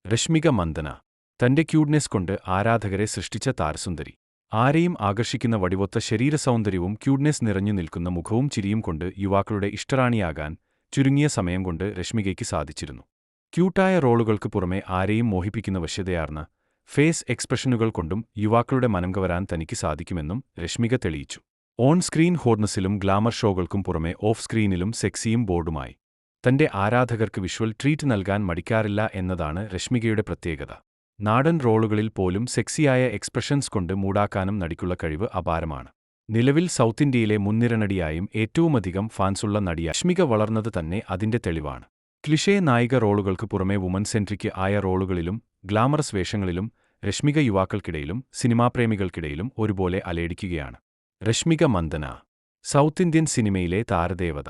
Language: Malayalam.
രശ്മിക മന്ദന തന്റെ ക്യൂട്ട്നെസ് കൊണ്ട് ആരാധകരെ സൃഷ്ടിച്ച താരസുന്ദരി. ആരെയും ആകർഷിക്കുന്ന വടിവൊത്ത ശരീരസൗന്ദര്യവും ക്യൂട്ട്നെസ് നിറഞ്ഞു നിൽക്കുന്ന മുഖവും ചിരിയും കൊണ്ട് യുവാക്കളുടെ ഇഷ്ടറാണിയാകാൻ ചുരുങ്ങിയ സമയം കൊണ്ട് രശ്മികയ്ക്ക് സാധിച്ചിരുന്നു. ക്യൂട്ടായ റോളുകൾക്ക് പുറമെ ആരെയും മോഹിപ്പിക്കുന്ന വശ്യതയാർന്ന ഫേസ് എക്സ്പ്രഷനുകൾ കൊണ്ടും യുവാക്കളുടെ മനം കവരാൻ തനിക്ക് സാധിക്കുമെന്നും രശ്മിക തെളിയിച്ചു. ഓൺ സ്ക്രീൻ ഹോട്ട്നെസ്സിലും ഗ്ലാമർ ഷോകൾക്കും പുറമെ ഓഫ് സ്ക്രീനിലും സെക്സിയും ബോൾഡുമായി തന്റെ ആരാധകർക്ക് വിഷ്വൽ ട്രീറ്റ് നൽകാൻ മടിക്കാറില്ല എന്നതാണ് രശ്മികയുടെ പ്രത്യേകത. നാടൻ റോളുകളിൽ പോലും സെക്സിയായ എക്സ്പ്രഷൻസ് കൊണ്ട് മൂടാക്കാനും നടിക്കുള്ള കഴിവ് അപാരമാണ്. നിലവിൽ സൗത്ത് ഇന്ത്യയിലെ മുൻനിര നടിയായും ഏറ്റവുമധികം ഫാൻസുള്ള നടിയായി രശ്മിക വളർന്നത് തന്നെ അതിന്റെ തെളിവാണ്. ക്ലിഷേ നായിക റോളുകൾക്ക് പുറമെ വുമൻ സെൻട്രിക് ആയ റോളുകളിലും ഗ്ലാമറസ് വേഷങ്ങളിലും രശ്മിക യുവാക്കൾക്കിടയിലും സിനിമാപ്രേമികൾക്കിടയിലും ഒരുപോലെ അലയടിക്കുകയാണ്. രശ്മിക മന്ദന സൗത്ത് ഇന്ത്യൻ സിനിമയിലെ താരദേവത.